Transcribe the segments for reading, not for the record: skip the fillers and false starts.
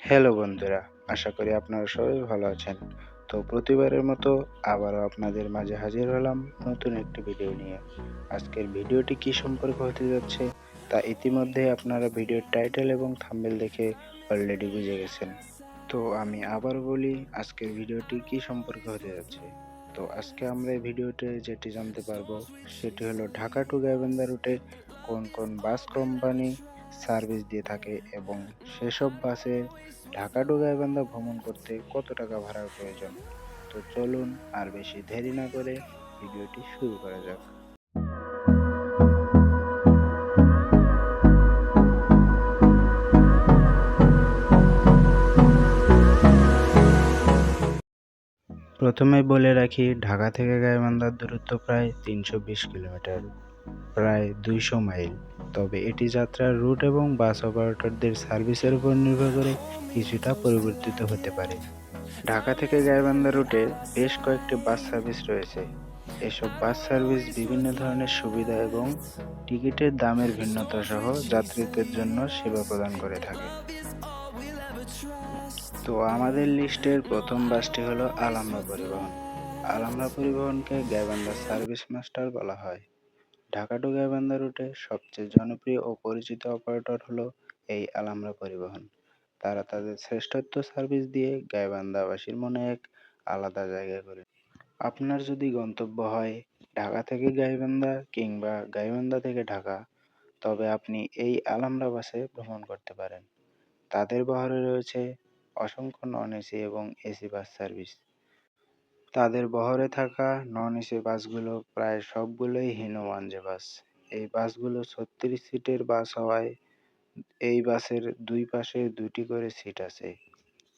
Hello বন্ধুরা, আশা করি আপনারা সবাই ভালো আছেন। তো প্রতিবারের মতো আবারও আপনাদের মাঝে হাজির হলাম নতুন একটি ভিডিও নিয়ে। আজকের ভিডিওটি কি সম্পর্কে হতে যাচ্ছে তা ইতিমধ্যে আপনারা ভিডিওর টাইটেল এবং থাম্বনেল দেখে অলরেডি বুঝে গেছেন। তো আমি আবারও বলি আজকের ভিডিওটি কি সম্পর্কে হতে যাচ্ছে। তো আজকে আমরা এই ভিডিওতে যেটি জানতে পারবো সেটি হলো ঢাকা টু গাইবান্ধা রুটে কোন কোন বাস কোম্পানি সার্ভিস দিয়ে থাকে এবং সেসব বাসে ঢাকা টু গাইবান্ধা ভ্রমণ করতে কত টাকা ভাড়ার প্রয়োজন। তো চলুন আর বেশি দেরি না করে ভিডিওটি শুরু করা যাক। প্রথমে বলে রাখি ঢাকা থেকে গাইবান্ধার দূরত্ব প্রায় ৩২০ কিলোমিটার, প্রায় ২০০ মাইল। তবে এটি যাত্রার রুট এবং বাস অপারেটরদের সার্ভিসের উপর নির্ভর করে কিছুটা পরিবর্তিত হতে পারে। ঢাকা থেকে গাইবান্ধা রুটে বেশ কয়েকটি বাস সার্ভিস রয়েছে। এসব বাস সার্ভিস বিভিন্ন ধরনের সুবিধা এবং টিকিটের দামের ভিন্নতা সহ যাত্রীদের জন্য সেবা প্রদান করে থাকে। তো আমাদের লিস্টের প্রথম বাসটি হলো আলামরা পরিবহন। আলামরা পরিবহনকে গাইবান্ধা সার্ভিস মাস্টার বলা হয়। ঢাকা টু গাইবান্ধা রুটে সবচেয়ে জনপ্রিয় ও পরিচিত অপারেটর হলো এই আলামরা পরিবহন। তারা তাদের শ্রেষ্ঠত্ব সার্ভিস দিয়ে গাইবান্ধাবাসীর মনে এক আলাদা জায়গা করে। আপনার যদি গন্তব্য হয় ঢাকা থেকে গাইবান্ধা কিংবা গাইবান্ধা থেকে ঢাকা, তবে আপনি এই আলামরা বাসে ভ্রমণ করতে পারেন। তাদের বহরে রয়েছে অসংখ্য নন এসি এবং এসি বাস সার্ভিস। তাদের বহরে থাকা নন এসি বাসগুলো প্রায় সবগুলোই হিনো ওয়ানজে বাস। এই বাসগুলো ৩৬ সিটের বাস হওয়ায় এই বাসের দুই পাশে দুটি করে সিট আছে।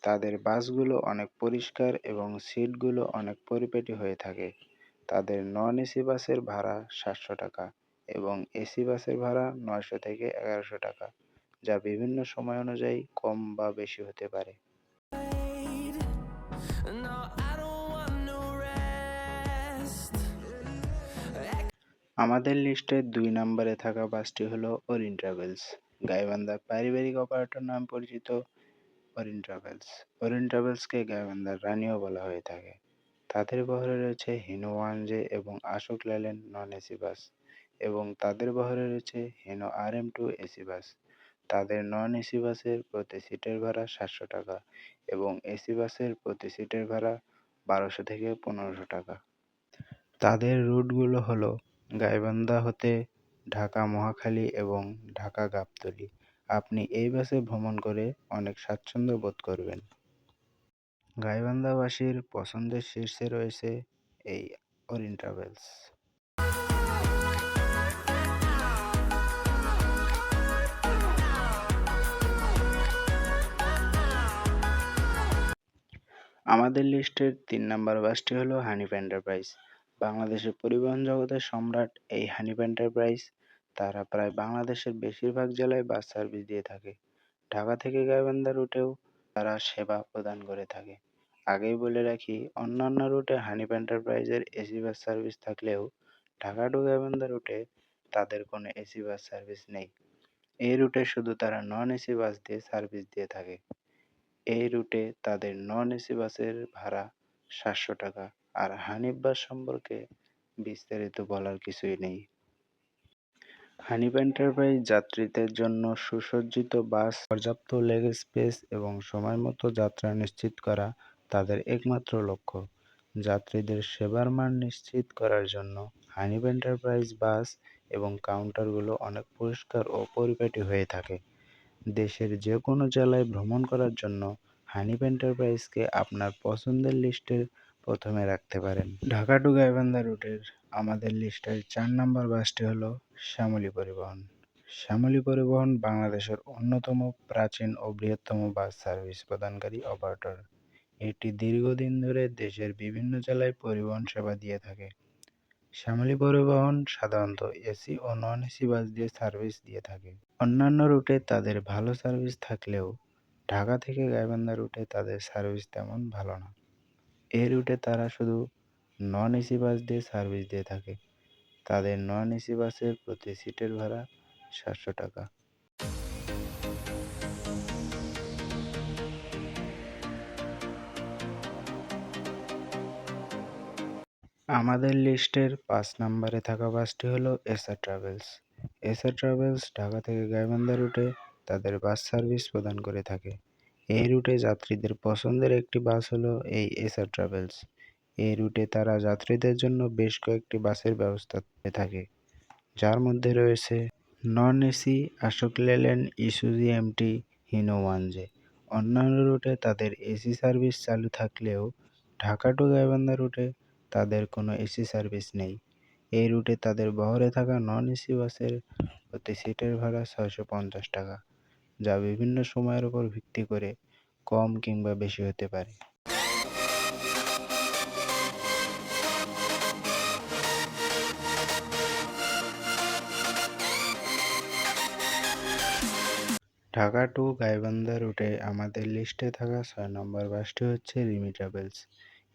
তাদের বাসগুলো অনেক পরিষ্কার এবং সিটগুলো অনেক পরিপাটি হয়ে থাকে। তাদের নন এসি বাসের ভাড়া ৭০০ টাকা এবং এসি বাসের ভাড়া ৯০০ থেকে ১১০০ টাকা, যা বিভিন্ন সময় অনুযায়ী কম বা বেশি হতে পারে। আমাদের লিস্টে ২ নম্বরে থাকা বাসটি হলো অরিন ট্রাভেলস। গাইবান্ধার পারিবারিক অপারেটর নামে পরিচিত অরিন ট্রাভেলস। অরিন ট্রাভেলসকে গাইবান্ধার রানীও বলা হয়ে থাকে। তাদের বহরে রয়েছে হিনো ওয়ানজে এবং Ashok Leyland non AC bus এবং তাদের বহরে রয়েছে হিনো RM2 এসি বাস। তাদের নন এসি বাসের প্রতি সিটের ভাড়া ৭০০ টাকা এবং এসি বাসের প্রতি সিটের ভাড়া ১২০০ থেকে ১৫০০ টাকা। তাদের রুটগুলো হলো গাইবান্ধা হতে ঢাকা মহাখালী এবং ঢাকা গাবতলী। আপনি এই বাসে ভ্রমণ করে অনেক স্বাচ্ছন্দ্য বোধ করবেন। গাইবান্ধাবাসীর পছন্দের শীর্ষে রয়েছে এই অরিন ট্রাভেলস। আমাদের লিস্টের ৩ নাম্বার বাসটি হলো হানিফ এন্টারপ্রাইজ। বাংলাদেশের পরিবহন জগতের সম্রাট এই হানিফ এন্টারপ্রাইজ। তারা প্রায় বাংলাদেশের বেশিরভাগ জেলায় বাস সার্ভিস দিয়ে থাকে। ঢাকা থেকে গাইবান্ধা রুটেও তারা সেবা প্রদান করে থাকে। আগেই বলে রাখি অন্যান্য রুটে হানিফ এন্টারপ্রাইজের এসি বাস সার্ভিস থাকলেও ঢাকা টু গাইবান্ধা রুটে তাদের কোনো এসি বাস সার্ভিস নেই। এই রুটে শুধু তারা নন এসি বাস দিয়ে সার্ভিস দিয়ে থাকে। এই রুটে তাদের নন এসি বাসের ভাড়া ৭০০ টাকা। আর হানিফ বাস সম্পর্কে বিস্তারিত বলার কিছুই নেই। হানিফ এন্টারপ্রাইজ যাত্রীদের জন্য সুসজ্জিত বাস, পর্যাপ্ত লেগ স্পেস এবং সময়মতো যাত্রা নিশ্চিত করা তাদের একমাত্র লক্ষ্য। যাত্রীদের সেবার মান নিশ্চিত করার জন্য হানিফ এন্টারপ্রাইজ বাস এবং কাউন্টারগুলো অনেক পরিষ্কার ও পরিপাটি হয়ে থাকে। দেশের যে কোনো জেলায় ভ্রমণ করার জন্য হানিফ এন্টারপ্রাইজকে আপনার পছন্দের লিস্টের প্রথমে রাখতে পারেন। ঢাকা টু গাইবান্ধা রুটের আমাদের লিস্টের ৪ নম্বর বাসটি হলো শ্যামলী পরিবহন। শ্যামলী পরিবহন বাংলাদেশের অন্যতম প্রাচীন ও বৃহত্তম বাস সার্ভিস প্রদানকারী অপারেটর। এটি দীর্ঘদিন ধরে দেশের বিভিন্ন জেলায় পরিবহন সেবা দিয়ে থাকে। শ্যামলী পরিবহন সাধারণত এসি ও নন এসি বাস দিয়ে সার্ভিস দিয়ে থাকে। অন্যান্য রুটে তাদের ভালো সার্ভিস থাকলেও ঢাকা থেকে গাইবান্ধা রুটে তাদের সার্ভিস তেমন ভালো না। এই রুটে তারা শুধু নন এসি বাস দিয়ে সার্ভিস দিয়ে থাকে। তাদের নন এসি বাসের প্রতি সিটের ভাড়া ৭০০ টাকা। আমাদের লিস্টের ৫ নম্বরে থাকা বাসটি হলো SR travels. SR travels Dhaka থেকে গাইবান্ধা রুটে তাদের বাস সার্ভিস প্রদান করে থাকে। এই রুটে যাত্রীদের পছন্দের একটি বাস হলো এই এসআর ট্রাভেলস। এই রুটে তারা যাত্রীদের জন্য বেশ কয়েকটি বাসের ব্যবস্থা করে থাকে, যার মধ্যে রয়েছে non AC Ashok Leyland, Isuzu MT, Hino ওয়ানজে। অন্যান্য রুটে তাদের এসি সার্ভিস চালু থাকলেও ঢাকা টু গাইবান্ধা রুটে তাদের কোনো এসি সার্ভিস নেই। এই রুটে তাদের বহরে থাকা নন এসি বাসের প্রতি সিটের ভাড়া ৬৫০ টাকা, যা বিভিন্ন সময়ের উপর ভিত্তি করে কম কিংবা বেশি হতে পারে। ঢাকা টু গাইবান্ধা রুটে আমাদের লিস্টে থাকা ৬ নম্বর বাসটি হচ্ছে রিমি ট্রাভেলস।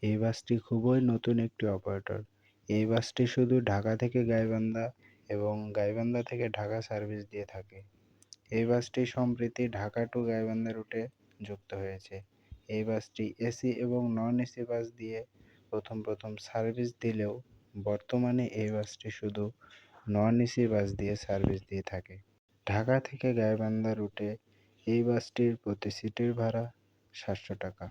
এই বাসটি খুবই নতুন একটি অপারেটর। এই বাসটি শুধু ঢাকা থেকে গাইবান্ধা এবং গাইবান্ধা থেকে ঢাকা সার্ভিস দিয়ে থাকে। এই বাসটি সম্প্রতি ঢাকা টু গাইবান্ধা রুটে যুক্ত হয়েছে। এই বাসটি এসি এবং নন এসি বাস দিয়ে প্রথম সার্ভিস দিলেও বর্তমানে এই বাসটি শুধু নন এসি বাস দিয়ে সার্ভিস দিয়ে থাকে। ঢাকা থেকে গাইবান্ধা রুটে এই বাসটির প্রতি সিটের ভাড়া ৭০০ টাকা।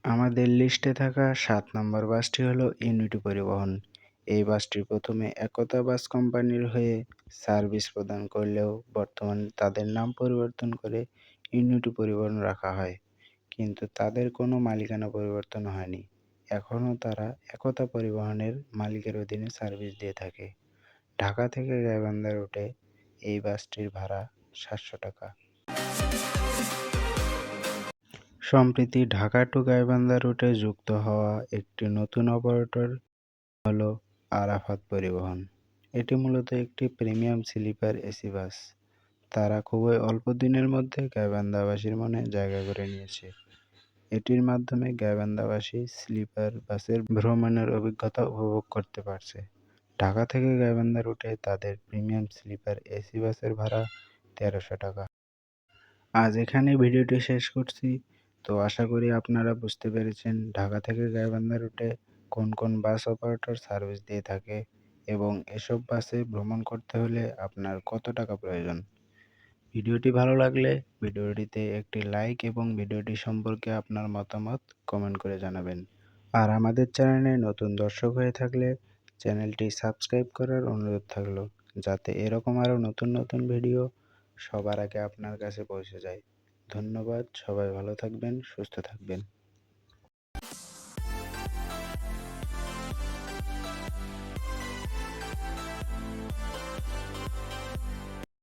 আমাদের লিস্টে থাকা ৭ নম্বর বাসটি হলো ইউনিটি পরিবহন। এই বাসটি প্রথমে একতা বাস কোম্পানির হয়ে সার্ভিস প্রদান করলেও বর্তমানে তাদের নাম পরিবর্তন করে ইউনিটি পরিবহন রাখা হয়, কিন্তু তাদের কোনো মালিকানা পরিবর্তন হয়নি। এখনও তারা একতা পরিবহনের মালিকের অধীনে সার্ভিস দিয়ে থাকে। ঢাকা থেকে গাইবান্ধা রুটে এই বাসটির ভাড়া ৭০০ টাকা। সম্প্রতি ঢাকা টু গাইবান্ধা রুটে যুক্ত হওয়া একটি নতুন অপারেটর হলো আরাফাত পরিবহন। এটি মূলত একটি প্রিমিয়াম স্লিপার এসি বাস। তারা খুবই অল্প দিনের মধ্যে গাইবান্ধাবাসীর মনে জায়গা করে নিয়েছে। এটির মাধ্যমে গাইবান্ধাবাসী স্লিপার বাসের ভ্রমণের অভিজ্ঞতা উপভোগ করতে পারছে। ঢাকা থেকে গাইবান্ধা রুটে তাদের প্রিমিয়াম স্লিপার এসি বাসের ভাড়া ১৩০০ টাকা। আজ এখানে ভিডিওটি শেষ করছি। তো আশা করি আপনারা বুঝতে পেরেছেন ঢাকা থেকে গাইবান্ধা রুটে কোন কোন বাস অপারেটর সার্ভিস দিয়ে থাকে এবং এসব বাসে ভ্রমণ করতে হলে আপনার কত টাকা প্রয়োজন। ভিডিওটি ভালো লাগলে ভিডিওটিতে একটি লাইক এবং ভিডিওটি সম্পর্কে আপনার মতামত কমেন্ট করে জানাবেন। আর আমাদের চ্যানেলে নতুন দর্শক হয়ে থাকলে চ্যানেলটি সাবস্ক্রাইব করার অনুরোধ থাকলো, যাতে এরকম আরও নতুন নতুন ভিডিও সবার আগে আপনার কাছে পৌঁছে যায়। ধন্যবাদ, সবাই ভালো থাকবেন, সুস্থ থাকবেন।